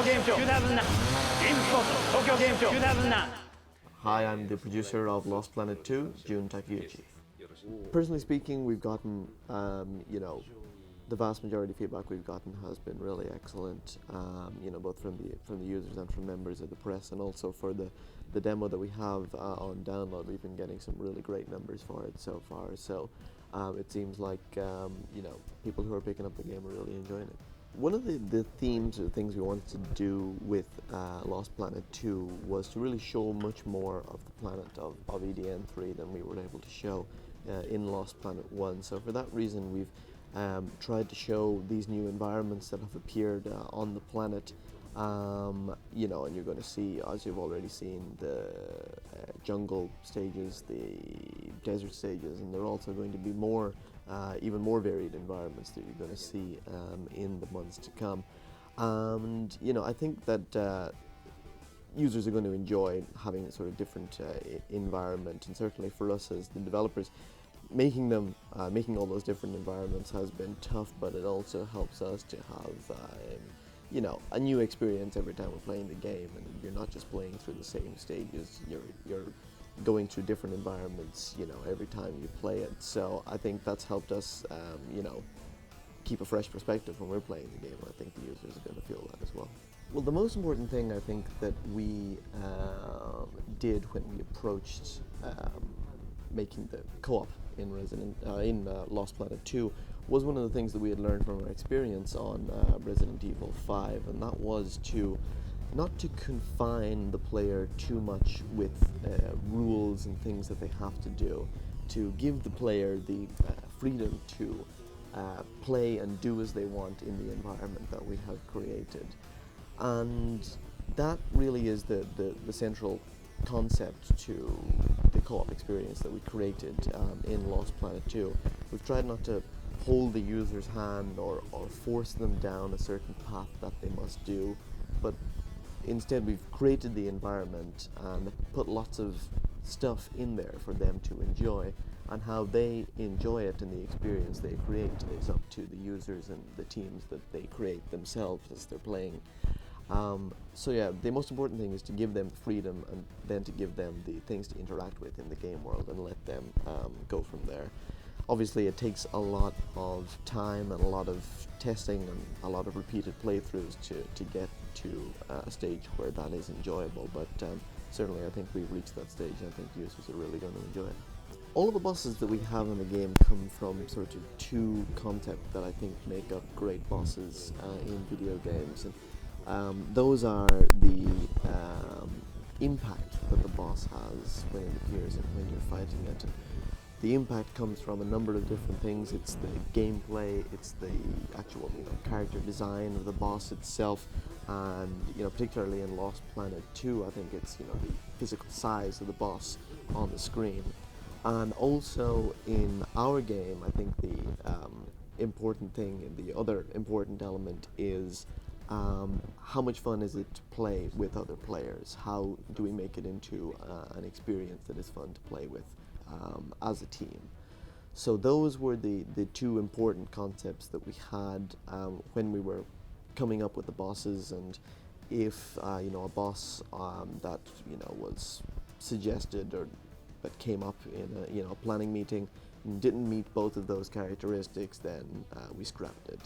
Game Show 2009 Game Spot Tokyo Game Show 2009. Hi, I'm the producer of Lost Planet 2, Jun Takeuchi. Personally speaking, we've gotten, the vast majority of feedback we've gotten has been really excellent, both from the users and from members of the press, and also for the demo that we have on download. We've been getting some really great numbers for it so far, so it seems like, people who are picking up the game are really enjoying it. One of the themes or things we wanted to do with Lost Planet 2 was to really show much more of the planet of EDN3 than we were able to show in Lost Planet 1. So for that reason, we've tried to show these new environments that have appeared on the planet. And you're going to see, as you've already seen, the jungle stages, the desert stages, and there are also going to be more, even more varied environments that you're going to see in the months to come. And I think that users are going to enjoy having a sort of different environment, and certainly for us as the developers, making all those different environments has been tough, but it also helps us to have a new experience every time we're playing the game, and you're not just playing through the same stages, you're going through different environments, every time you play it. So I think that's helped us, keep a fresh perspective when we're playing the game. I think the users are going to feel that as well. Well, the most important thing I think that we did when we approached making the co-op in Lost Planet 2 was one of the things that we had learned from our experience on Resident Evil 5, and that was not to confine the player too much with rules and things that they have to do, to give the player the freedom to play and do as they want in the environment that we have created. And that really is the central concept to the co-op experience that we created in Lost Planet 2. We've tried not to hold the user's hand or force them down a certain path that they must do, but instead we've created the environment and put lots of stuff in there for them to enjoy, and how they enjoy it and the experience they create is up to the users and the teams that they create themselves as they're playing. So yeah, the most important thing is to give them freedom, and then to give them the things to interact with in the game world and let them go from there. Obviously it takes a lot of time and a lot of testing and a lot of repeated playthroughs to get to a stage where that is enjoyable, but certainly I think we've reached that stage, and I think users are really going to enjoy it. All of the bosses that we have in the game come from sort of two concepts that I think make up great bosses in video games, and those are the impact that the boss has when it appears and when you're fighting it. The impact comes from a number of different things. It's the gameplay, it's the actual character design of the boss itself, and particularly in Lost Planet 2, I think it's the physical size of the boss on the screen. And also in our game, I think the important thing and the other important element is how much fun is it to play with other players? How do we make it into an experience that is fun to play with as a team? So those were the two important concepts that we had when we were coming up with the bosses. And if a boss that was suggested or that came up in a planning meeting didn't meet both of those characteristics, then we scrapped it.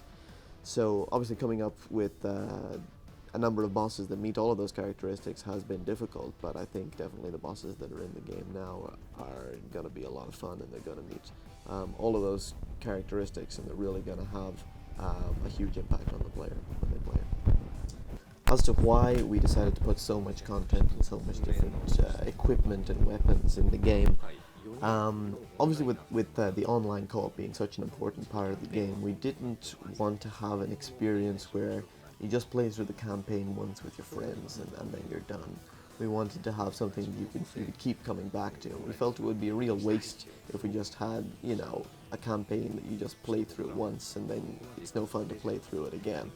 So obviously coming up with a number of bosses that meet all of those characteristics has been difficult, but I think definitely the bosses that are in the game now are going to be a lot of fun, and they're going to meet all of those characteristics, and they're really going to have a huge impact on the player when they play it. As to why we decided to put so much content and so much different equipment and weapons in the game, obviously with the online co-op being such an important part of the game, we didn't want to have an experience where you just play through the campaign once with your friends and then you're done. We wanted to have something you could keep coming back to. We felt it would be a real waste if we just had, a campaign that you just play through once and then it's no fun to play through it again.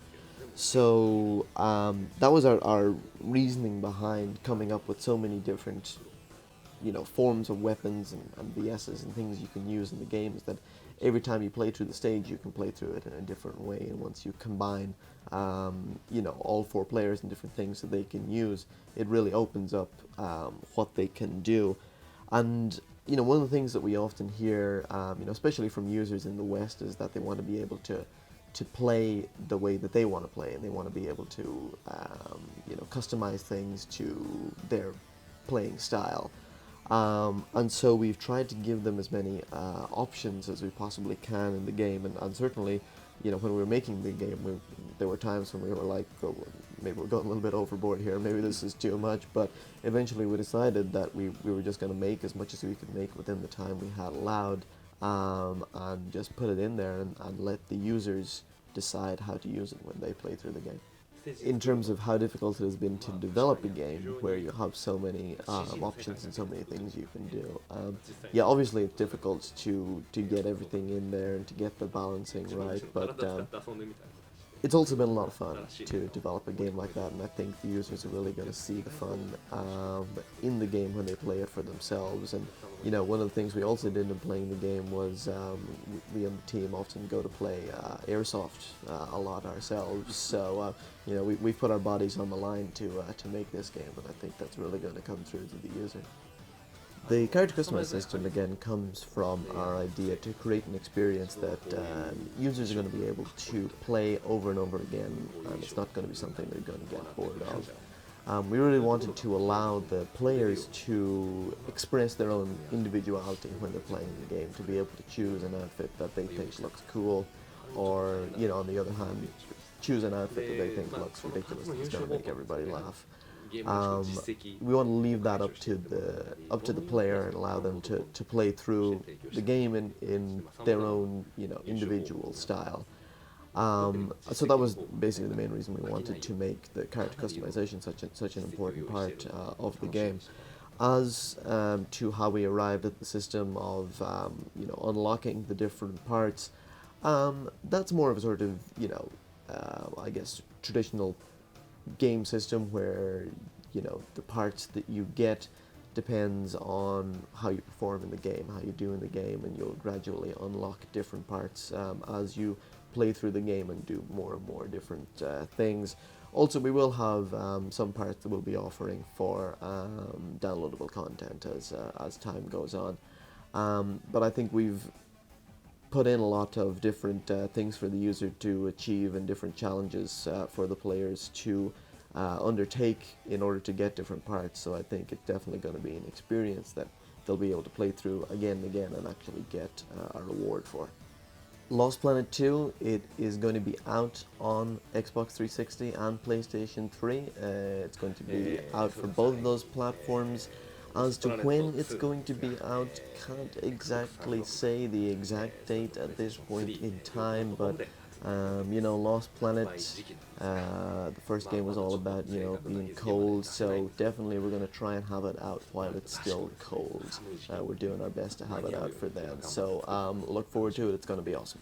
So that was our reasoning behind coming up with so many different forms of weapons and BSs and things you can use in the game, is that every time you play through the stage, you can play through it in a different way. And once you combine, all 4 players and different things that they can use, it really opens up what they can do. And one of the things that we often hear, especially from users in the West, is that they want to be able to play the way that they want to play, and they want to be able to, customize things to their playing style. And so we've tried to give them as many options as we possibly can in the game, and certainly, when we were making the game, there were times when we were like, oh, maybe we're going a little bit overboard here, maybe this is too much, but eventually we decided that we were just going to make as much as we could make within the time we had allowed, and just put it in there and let the users decide how to use it when they play through the game. In terms of how difficult it has been to develop a game where you have so many options and so many things you can do, obviously it's difficult to get everything in there and to get the balancing right, but it's also been a lot of fun to develop a game like that, and I think the users are really going to see the fun in the game when they play it for themselves. And one of the things we also did in playing the game was we and the team often go to play airsoft a lot ourselves. So we put our bodies on the line to make this game, and I think that's really going to come through to the user. The character customization system again comes from our idea to create an experience that users are going to be able to play over and over again, and it's not going to be something they're going to get bored of. We really wanted to allow the players to express their own individuality when they're playing the game, to be able to choose an outfit that they think looks cool, or on the other hand, choose an outfit that they think looks ridiculous and it's going to make everybody laugh. We want to leave that up to the player and allow them to play through the game in their own individual style. So that was basically the main reason we wanted to make the character customization such an important part of the game. As to how we arrived at the system of unlocking the different parts, that's more of a sort of I guess traditional game system where the parts that you get depends on how you perform in the game, how you do in the game, and you'll gradually unlock different parts as you play through the game and do more and more different things. Also, we will have some parts that we'll be offering for downloadable content as time goes on, but I think we've put in a lot of different things for the user to achieve and different challenges for the players to undertake in order to get different parts. So I think it's definitely going to be an experience that they'll be able to play through again and again and actually get a reward for. Lost Planet 2, it is going to be out on Xbox 360 and PlayStation 3. It's going to be out for both of those platforms. As to when it's going to be out, can't exactly say the exact date at this point in time, but Lost Planet, the first game was all about, being cold, so definitely we're going to try and have it out while it's still cold. We're doing our best to have it out for then, so look forward to it, it's going to be awesome.